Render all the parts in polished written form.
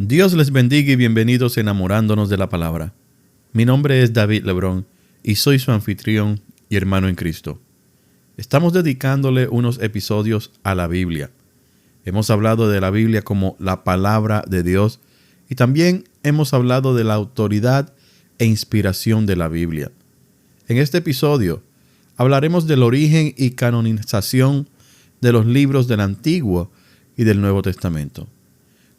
Dios les bendiga y bienvenidos enamorándonos de la palabra. Mi nombre es David Lebrón y soy su anfitrión y hermano en Cristo. Estamos dedicándole unos episodios a la Biblia. Hemos hablado de la Biblia como la palabra de Dios y también hemos hablado de la autoridad e inspiración de la Biblia. En este episodio hablaremos del origen y canonización de los libros del Antiguo y del Nuevo Testamento.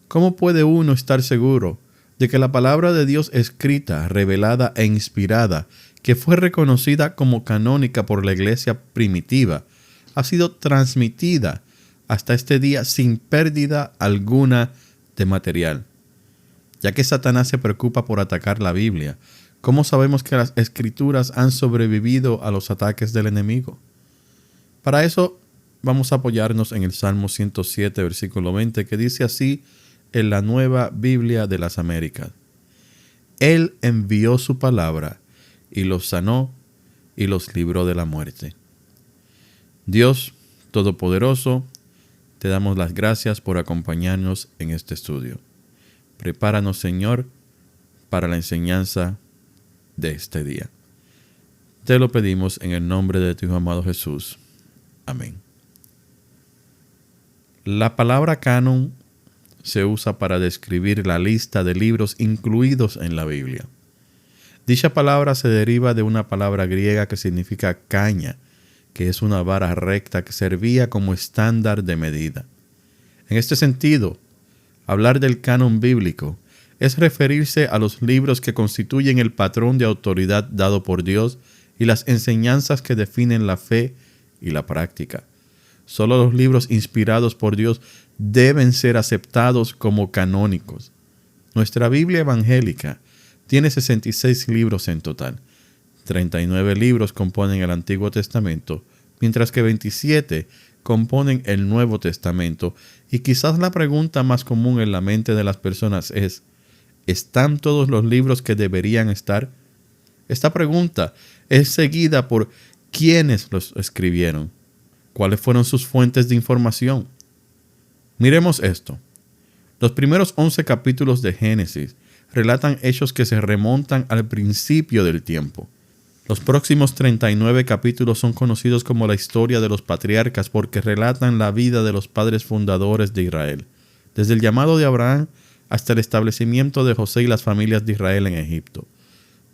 ¿Cómo puede uno estar seguro de que la palabra de Dios escrita, revelada e inspirada, que fue reconocida como canónica por la iglesia primitiva, ha sido transmitida hasta este día sin pérdida alguna de material? Ya que Satanás se preocupa por atacar la Biblia, ¿cómo sabemos que las escrituras han sobrevivido a los ataques del enemigo? Para eso vamos a apoyarnos en el Salmo 107, versículo 20, que dice así en la Nueva Biblia de las Américas: Él envió su palabra y los sanó y los libró de la muerte. Dios Todopoderoso, te damos las gracias por acompañarnos en este estudio. Prepáranos, Señor, para la enseñanza de este día. Te lo pedimos en el nombre de tu Hijo amado Jesús. Amén. La palabra canon se usa para describir la lista de libros incluidos en la Biblia. Dicha palabra se deriva de una palabra griega que significa caña, que es una vara recta que servía como estándar de medida. En este sentido, hablar del canon bíblico es referirse a los libros que constituyen el patrón de autoridad dado por Dios y las enseñanzas que definen la fe y la práctica. Solo los libros inspirados por Dios deben ser aceptados como canónicos. Nuestra Biblia evangélica tiene 66 libros en total. 39 libros componen el Antiguo Testamento, mientras que 27 componen el Nuevo Testamento. Y quizás la pregunta más común en la mente de las personas es: ¿están todos los libros que deberían estar? Esta pregunta es seguida por ¿quiénes los escribieron? ¿Cuáles fueron sus fuentes de información? Miremos esto. Los primeros 11 capítulos de Génesis relatan hechos que se remontan al principio del tiempo. Los próximos 39 capítulos son conocidos como la historia de los patriarcas porque relatan la vida de los padres fundadores de Israel, desde el llamado de Abraham hasta el establecimiento de José y las familias de Israel en Egipto.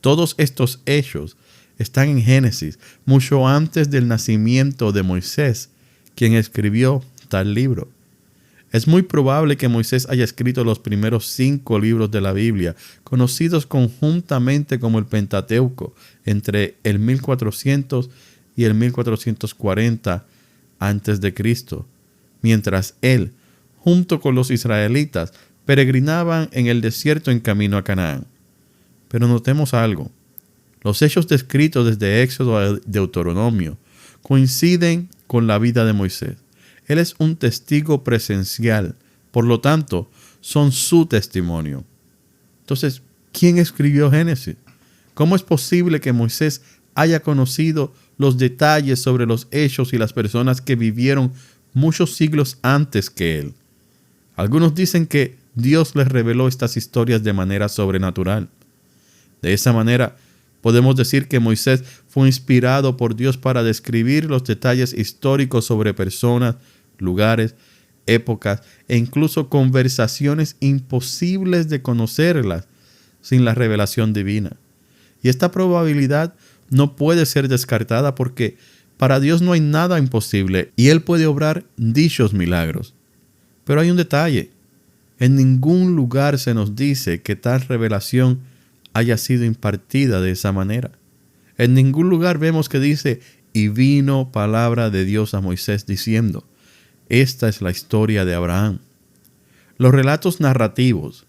Todos estos hechos están en Génesis, mucho antes del nacimiento de Moisés, quien escribió tal libro. Es muy probable que Moisés haya escrito los primeros 5 libros de la Biblia, conocidos conjuntamente como el Pentateuco, entre el 1400 y el 1440 a.C., mientras él, junto con los israelitas, peregrinaban en el desierto en camino a Canaán. Pero notemos algo. Los hechos descritos desde Éxodo a Deuteronomio coinciden con la vida de Moisés. Él es un testigo presencial, por lo tanto, son su testimonio. Entonces, ¿quién escribió Génesis? ¿Cómo es posible que Moisés haya conocido los detalles sobre los hechos y las personas que vivieron muchos siglos antes que él? Algunos dicen que Dios les reveló estas historias de manera sobrenatural. De esa manera, podemos decir que Moisés fue inspirado por Dios para describir los detalles históricos sobre personas, lugares, épocas e incluso conversaciones imposibles de conocerlas sin la revelación divina. Y esta probabilidad no puede ser descartada porque para Dios no hay nada imposible y Él puede obrar dichos milagros. Pero hay un detalle. En ningún lugar se nos dice que tal revelación haya sido impartida de esa manera. En ningún lugar vemos que dice: y vino palabra de Dios a Moisés diciendo. Esta es la historia de Abraham. Los relatos narrativos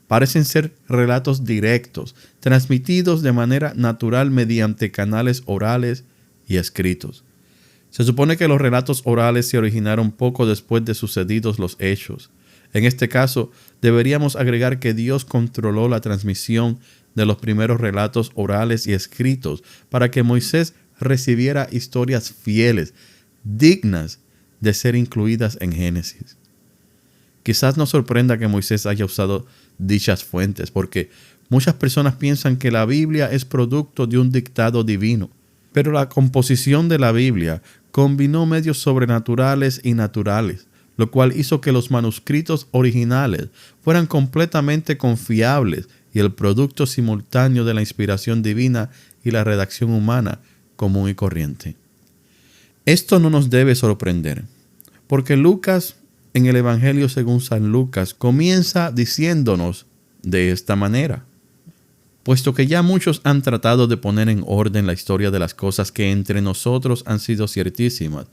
parecen ser relatos directos, transmitidos de manera natural mediante canales orales y escritos. Se supone que los relatos orales se originaron poco después de sucedidos los hechos. En este caso, deberíamos agregar que Dios controló la transmisión de los primeros relatos orales y escritos para que Moisés recibiera historias fieles, dignas de ser incluidas en Génesis. Quizás nos sorprenda que Moisés haya usado dichas fuentes, porque muchas personas piensan que la Biblia es producto de un dictado divino. Pero la composición de la Biblia combinó medios sobrenaturales y naturales, lo cual hizo que los manuscritos originales fueran completamente confiables y el producto simultáneo de la inspiración divina y la redacción humana común y corriente. Esto no nos debe sorprender, porque Lucas, en el Evangelio según San Lucas, comienza diciéndonos de esta manera: puesto que ya muchos han tratado de poner en orden la historia de las cosas que entre nosotros han sido ciertísimas,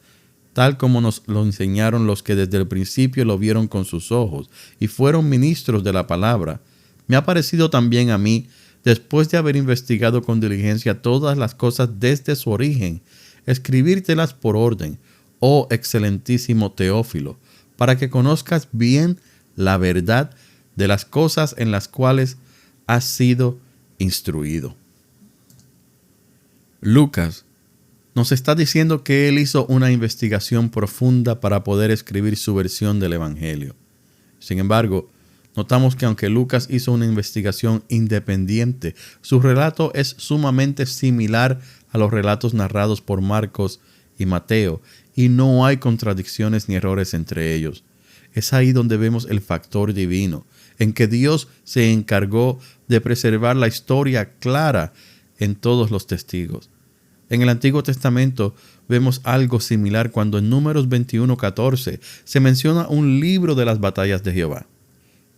tal como nos lo enseñaron los que desde el principio lo vieron con sus ojos y fueron ministros de la palabra, me ha parecido también a mí, después de haber investigado con diligencia todas las cosas desde su origen, escribírtelas por orden, oh excelentísimo Teófilo, para que conozcas bien la verdad de las cosas en las cuales has sido instruido. Lucas nos está diciendo que él hizo una investigación profunda para poder escribir su versión del Evangelio. Sin embargo, notamos que aunque Lucas hizo una investigación independiente, su relato es sumamente similar a los relatos narrados por Marcos y Mateo, y no hay contradicciones ni errores entre ellos. Es ahí donde vemos el factor divino, en que Dios se encargó de preservar la historia clara en todos los testigos. En el Antiguo Testamento vemos algo similar cuando en Números 21:14 se menciona un libro de las batallas de Jehová.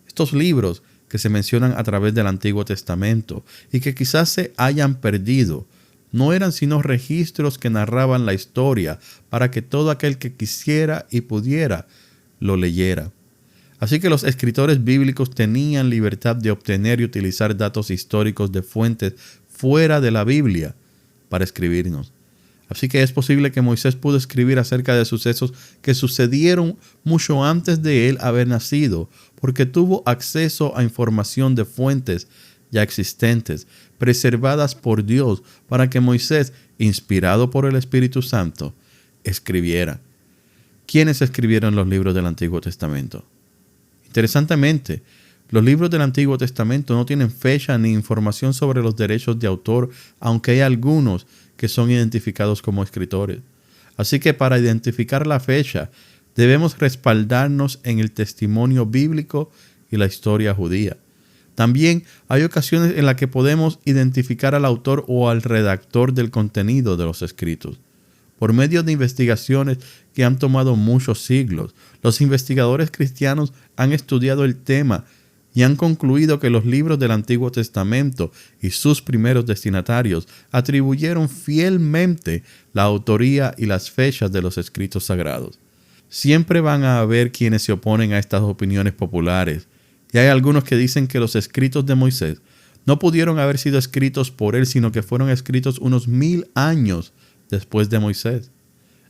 Estos libros que se mencionan a través del Antiguo Testamento y que quizás se hayan perdido, no eran sino registros que narraban la historia para que todo aquel que quisiera y pudiera lo leyera. Así que los escritores bíblicos tenían libertad de obtener y utilizar datos históricos de fuentes fuera de la Biblia para escribirnos. Así que es posible que Moisés pudo escribir acerca de sucesos que sucedieron mucho antes de él haber nacido, porque tuvo acceso a información de fuentes ya existentes, preservadas por Dios, para que Moisés, inspirado por el Espíritu Santo, escribiera. ¿Quiénes escribieron los libros del Antiguo Testamento? Interesantemente, los libros del Antiguo Testamento no tienen fecha ni información sobre los derechos de autor, aunque hay algunos que son identificados como escritores. Así que para identificar la fecha, debemos respaldarnos en el testimonio bíblico y la historia judía. También hay ocasiones en las que podemos identificar al autor o al redactor del contenido de los escritos. Por medio de investigaciones que han tomado muchos siglos, los investigadores cristianos han estudiado el tema y han concluido que los libros del Antiguo Testamento y sus primeros destinatarios atribuyeron fielmente la autoría y las fechas de los escritos sagrados. Siempre van a haber quienes se oponen a estas opiniones populares, y hay algunos que dicen que los escritos de Moisés no pudieron haber sido escritos por él, sino que fueron escritos unos 1000 años después de Moisés.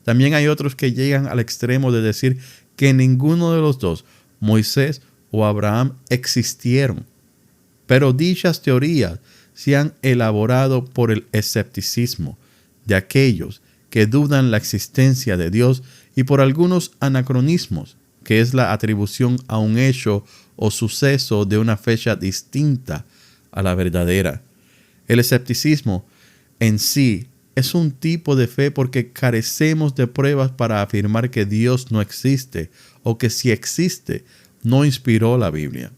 También hay otros que llegan al extremo de decir que ninguno de los dos, Moisés o Abraham, existieron. Pero dichas teorías se han elaborado por el escepticismo de aquellos que dudan la existencia de Dios y por algunos anacronismos, que es la atribución a un hecho o suceso de una fecha distinta a la verdadera. El escepticismo en sí es un tipo de fe porque carecemos de pruebas para afirmar que Dios no existe o que si existe, no inspiró la Biblia.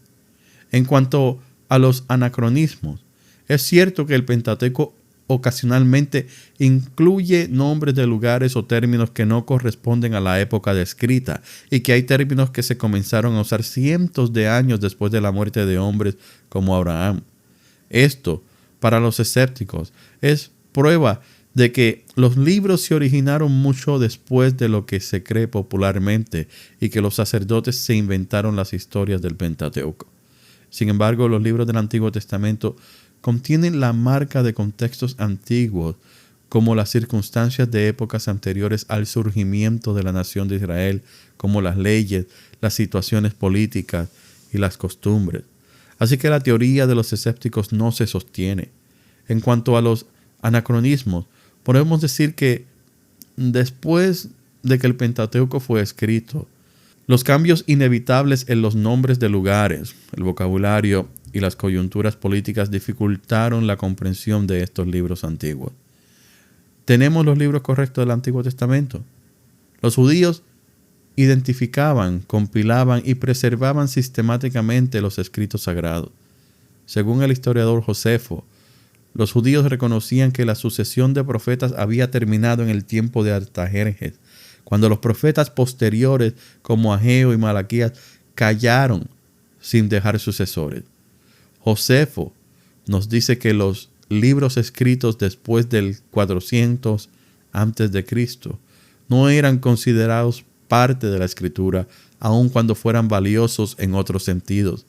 En cuanto a los anacronismos, es cierto que el Pentateuco ocasionalmente incluye nombres de lugares o términos que no corresponden a la época descrita y que hay términos que se comenzaron a usar cientos de años después de la muerte de hombres como Abraham. Esto, para los escépticos, es prueba de que los libros se originaron mucho después de lo que se cree popularmente y que los sacerdotes se inventaron las historias del Pentateuco. Sin embargo, los libros del Antiguo Testamento contienen la marca de contextos antiguos, como las circunstancias de épocas anteriores al surgimiento de la nación de Israel, como las leyes, las situaciones políticas y las costumbres. Así que la teoría de los escépticos no se sostiene. En cuanto a los anacronismos, podemos decir que después de que el Pentateuco fue escrito, Los cambios inevitables en los nombres de lugares, el vocabulario y las coyunturas políticas dificultaron la comprensión de estos libros antiguos. ¿Tenemos los libros correctos del Antiguo Testamento? Los judíos identificaban, compilaban y preservaban sistemáticamente los escritos sagrados. Según el historiador Josefo, los judíos reconocían que la sucesión de profetas había terminado en el tiempo de Artajerjes, cuando los profetas posteriores como Ageo y Malaquías callaron sin dejar sucesores. Josefo nos dice que los libros escritos después del 400 antes de Cristo no eran considerados parte de la escritura, aun cuando fueran valiosos en otros sentidos.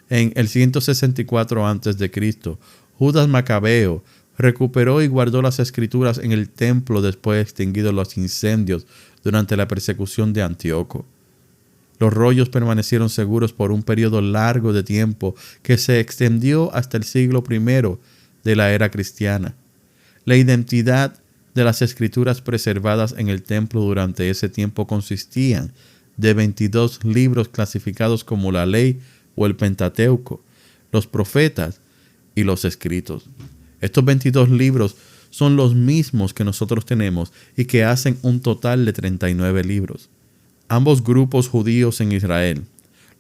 En el 164 antes de Cristo, Judas Macabeo recuperó y guardó las escrituras en el templo después de extinguidos los incendios durante la persecución de Antíoco. Los rollos permanecieron seguros por un periodo largo de tiempo que se extendió hasta el siglo I de la era cristiana. La identidad de las escrituras preservadas en el templo durante ese tiempo consistían de 22 libros clasificados como la ley o el Pentateuco, los profetas y los escritos. Estos 22 libros son los mismos que nosotros tenemos y que hacen un total de 39 libros. Ambos grupos judíos en Israel,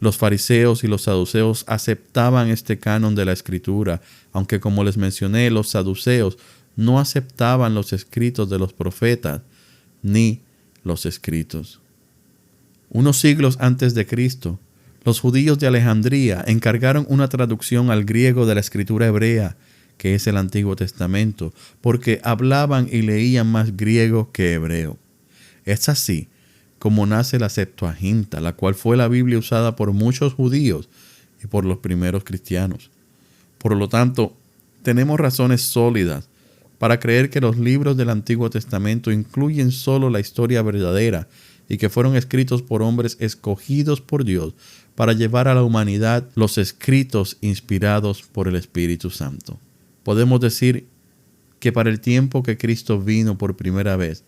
los fariseos y los saduceos, aceptaban este canon de la escritura, aunque como les mencioné, los saduceos no aceptaban los escritos de los profetas ni los escritos. Unos siglos antes de Cristo, los judíos de Alejandría encargaron una traducción al griego de la escritura hebrea, que es el Antiguo Testamento, porque hablaban y leían más griego que hebreo. Es así como nace la Septuaginta, la cual fue la Biblia usada por muchos judíos y por los primeros cristianos. Por lo tanto, tenemos razones sólidas para creer que los libros del Antiguo Testamento incluyen solo la historia verdadera y que fueron escritos por hombres escogidos por Dios para llevar a la humanidad los escritos inspirados por el Espíritu Santo. Podemos decir que para el tiempo que Cristo vino por primera vez,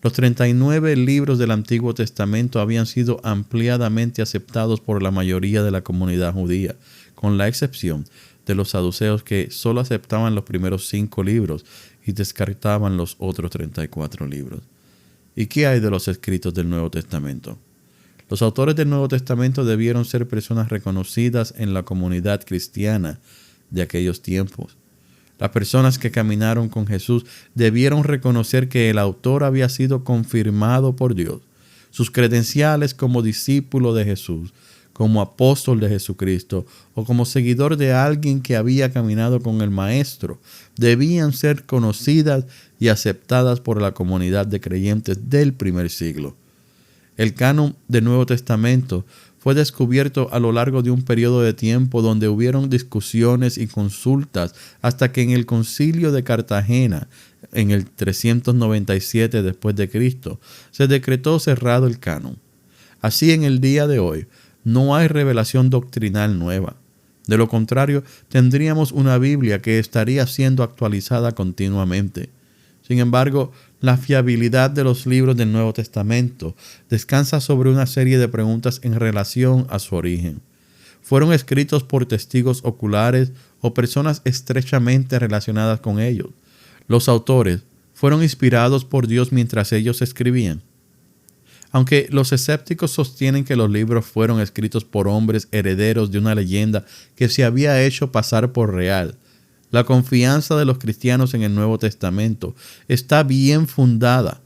los 39 libros del Antiguo Testamento habían sido ampliadamente aceptados por la mayoría de la comunidad judía, con la excepción de los saduceos, que solo aceptaban los primeros 5 libros y descartaban los otros 34 libros. ¿Y qué hay de los escritos del Nuevo Testamento? Los autores del Nuevo Testamento debieron ser personas reconocidas en la comunidad cristiana de aquellos tiempos. Las personas que caminaron con Jesús debieron reconocer que el autor había sido confirmado por Dios. Sus credenciales como discípulo de Jesús, como apóstol de Jesucristo o como seguidor de alguien que había caminado con el Maestro, debían ser conocidas y aceptadas por la comunidad de creyentes del primer siglo. El canon del Nuevo Testamento fue descubierto a lo largo de un periodo de tiempo donde hubieron discusiones y consultas hasta que en el Concilio de Cartagena, en el 397 después de Cristo, se decretó cerrado el canon. Así, en el día de hoy, no hay revelación doctrinal nueva. De lo contrario, tendríamos una Biblia que estaría siendo actualizada continuamente. Sin embargo, la fiabilidad de los libros del Nuevo Testamento descansa sobre una serie de preguntas en relación a su origen. ¿Fueron escritos por testigos oculares o personas estrechamente relacionadas con ellos? ¿Los autores fueron inspirados por Dios mientras ellos escribían? Aunque los escépticos sostienen que los libros fueron escritos por hombres herederos de una leyenda que se había hecho pasar por real, la confianza de los cristianos en el Nuevo Testamento está bien fundada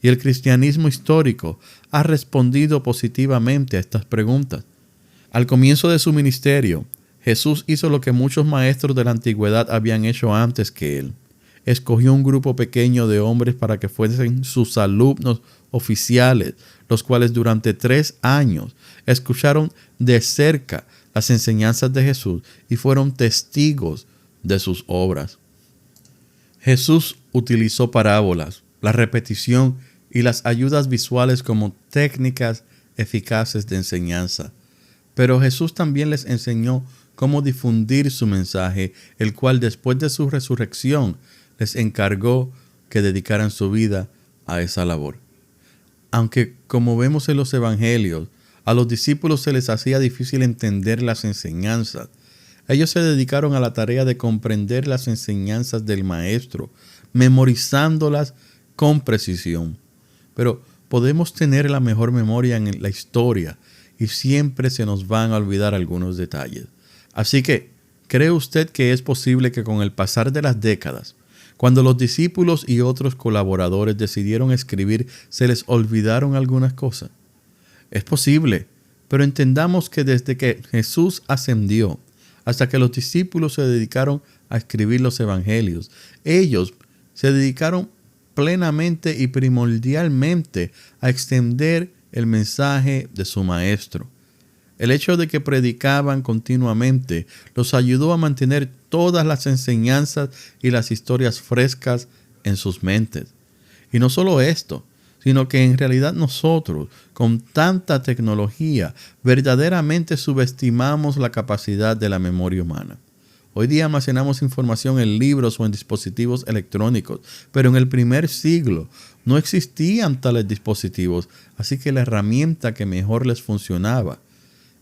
y el cristianismo histórico ha respondido positivamente a estas preguntas. Al comienzo de su ministerio, Jesús hizo lo que muchos maestros de la antigüedad habían hecho antes que él. Escogió un grupo pequeño de hombres para que fuesen sus alumnos oficiales, los cuales durante 3 años escucharon de cerca las enseñanzas de Jesús y fueron testigos de sus obras. Jesús utilizó parábolas, la repetición y las ayudas visuales como técnicas eficaces de enseñanza. Pero Jesús también les enseñó cómo difundir su mensaje, el cual después de su resurrección les encargó que dedicaran su vida a esa labor. Aunque, como vemos en los evangelios, A los discípulos se les hacía difícil entender las enseñanzas. Ellos se dedicaron a la tarea de comprender las enseñanzas del Maestro, memorizándolas con precisión. Pero podemos tener la mejor memoria en la historia y siempre se nos van a olvidar algunos detalles. Así que, ¿cree usted que es posible que con el pasar de las décadas, cuando los discípulos y otros colaboradores decidieron escribir, se les olvidaron algunas cosas? Es posible, pero entendamos que desde que Jesús ascendió hasta que los discípulos se dedicaron a escribir los evangelios, ellos se dedicaron plenamente y primordialmente a extender el mensaje de su Maestro. El hecho de que predicaban continuamente los ayudó a mantener todas las enseñanzas y las historias frescas en sus mentes. Y no solo esto, sino que en realidad nosotros, con tanta tecnología, verdaderamente subestimamos la capacidad de la memoria humana. Hoy día almacenamos información en libros o en dispositivos electrónicos, pero en el primer siglo no existían tales dispositivos, así que la herramienta que mejor les funcionaba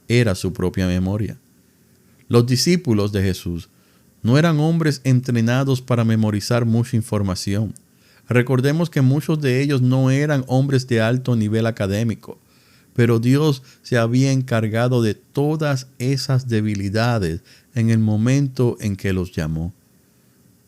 era su propia memoria. Los discípulos de Jesús no eran hombres entrenados para memorizar mucha información. Recordemos que muchos de ellos no eran hombres de alto nivel académico, pero Dios se había encargado de todas esas debilidades en el momento en que los llamó.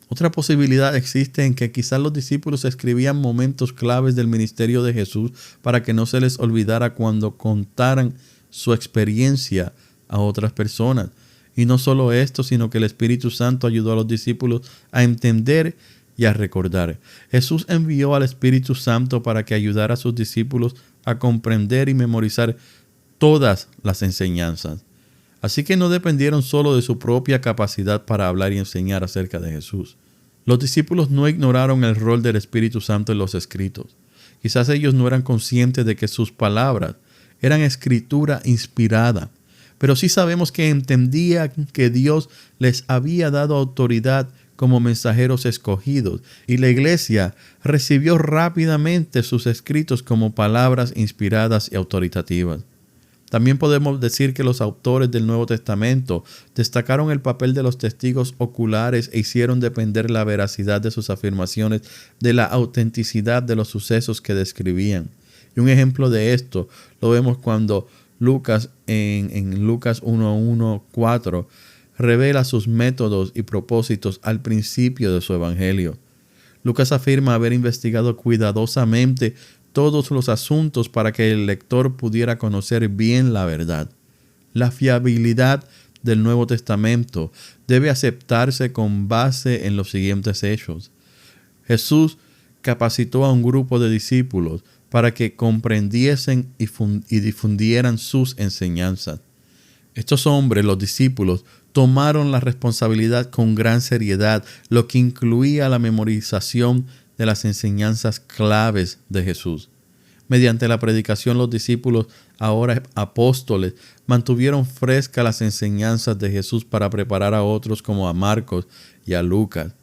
Otra posibilidad existe en que quizás los discípulos escribían momentos claves del ministerio de Jesús para que no se les olvidara cuando contaran su experiencia a otras personas. Y no solo esto, sino que el Espíritu Santo ayudó a los discípulos a entender y a recordar. Jesús envió al Espíritu Santo para que ayudara a sus discípulos a comprender y memorizar todas las enseñanzas. Así que no dependieron solo de su propia capacidad para hablar y enseñar acerca de Jesús. Los discípulos no ignoraron el rol del Espíritu Santo en los escritos. Quizás ellos no eran conscientes de que sus palabras eran escritura inspirada, pero sí sabemos que entendían que Dios les había dado autoridad como mensajeros escogidos, y la iglesia recibió rápidamente sus escritos como palabras inspiradas y autoritativas. También podemos decir que los autores del Nuevo Testamento destacaron el papel de los testigos oculares e hicieron depender la veracidad de sus afirmaciones de la autenticidad de los sucesos que describían. Y un ejemplo de esto lo vemos cuando Lucas en Lucas 1:1-4 revela sus métodos y propósitos al principio de su evangelio. Lucas afirma haber investigado cuidadosamente todos los asuntos para que el lector pudiera conocer bien la verdad. La fiabilidad del Nuevo Testamento debe aceptarse con base en los siguientes hechos. Jesús capacitó a un grupo de discípulos para que comprendiesen y difundieran sus enseñanzas. Estos hombres, los discípulos, tomaron la responsabilidad con gran seriedad, lo que incluía la memorización de las enseñanzas claves de Jesús. Mediante la predicación, los discípulos, ahora apóstoles, mantuvieron frescas las enseñanzas de Jesús para preparar a otros como a Marcos y a Lucas.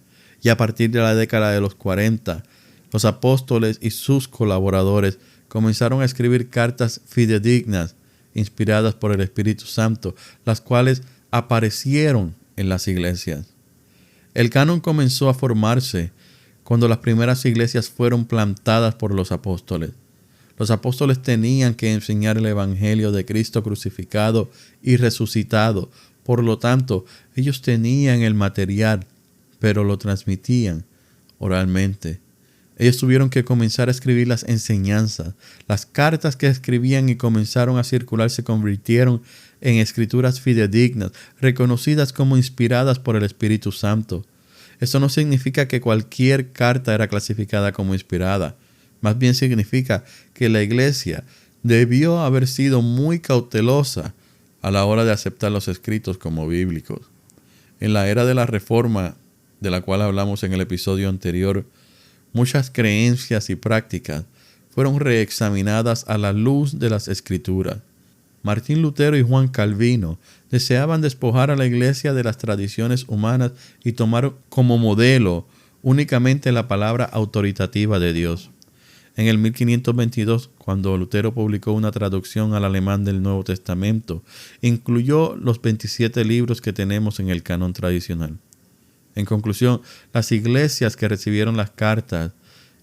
Y a partir de la década de los 40, los apóstoles y sus colaboradores comenzaron a escribir cartas fidedignas, inspiradas por el Espíritu Santo, las cuales aparecieron en las iglesias. El canon comenzó a formarse cuando las primeras iglesias fueron plantadas por los apóstoles. Los apóstoles tenían que enseñar el evangelio de Cristo crucificado y resucitado. Por lo tanto, ellos tenían el material, pero lo transmitían oralmente. Ellos tuvieron que comenzar a escribir las enseñanzas. Las cartas que escribían y comenzaron a circular se convirtieron en escrituras fidedignas, reconocidas como inspiradas por el Espíritu Santo. Eso no significa que cualquier carta era clasificada como inspirada. Más bien significa que la iglesia debió haber sido muy cautelosa a la hora de aceptar los escritos como bíblicos. En la era de la Reforma, de la cual hablamos en el episodio anterior, muchas creencias y prácticas fueron reexaminadas a la luz de las Escrituras. Martín Lutero y Juan Calvino deseaban despojar a la iglesia de las tradiciones humanas y tomar como modelo únicamente la palabra autoritativa de Dios. En el 1522, cuando Lutero publicó una traducción al alemán del Nuevo Testamento, incluyó los 27 libros que tenemos en el canon tradicional. En conclusión, las iglesias que recibieron las cartas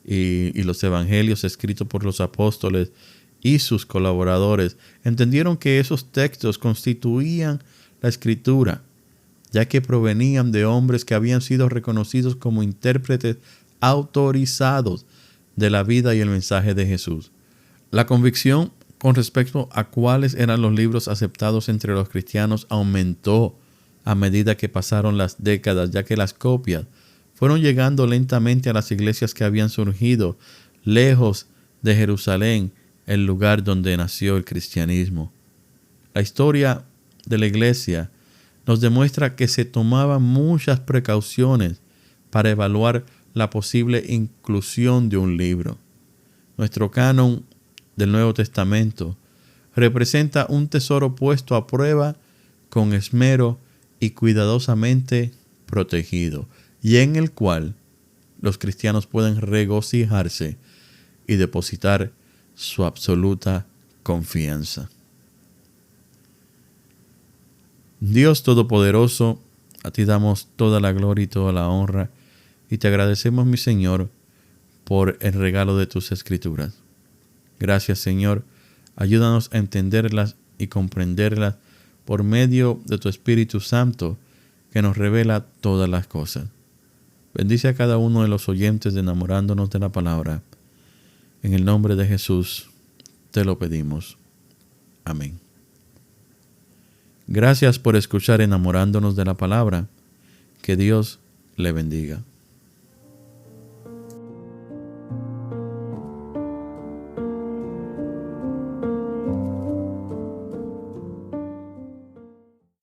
y los evangelios escritos por los apóstoles y sus colaboradores entendieron que esos textos constituían la escritura, ya que provenían de hombres que habían sido reconocidos como intérpretes autorizados de la vida y el mensaje de Jesús. La convicción con respecto a cuáles eran los libros aceptados entre los cristianos aumentó a medida que pasaron las décadas, ya que las copias fueron llegando lentamente a las iglesias que habían surgido lejos de Jerusalén, el lugar donde nació el cristianismo. La historia de la iglesia nos demuestra que se tomaban muchas precauciones para evaluar la posible inclusión de un libro. Nuestro canon del Nuevo Testamento representa un tesoro puesto a prueba con esmero y cuidadosamente protegido, y en el cual los cristianos pueden regocijarse y depositar su absoluta confianza. Dios Todopoderoso, a ti damos toda la gloria y toda la honra, y te agradecemos, mi Señor, por el regalo de tus escrituras. Gracias, Señor. Ayúdanos a entenderlas y comprenderlas por medio de tu Espíritu Santo, que nos revela todas las cosas. Bendice a cada uno de los oyentes de Enamorándonos de la Palabra. En el nombre de Jesús te lo pedimos. Amén. Gracias por escuchar Enamorándonos de la Palabra. Que Dios le bendiga.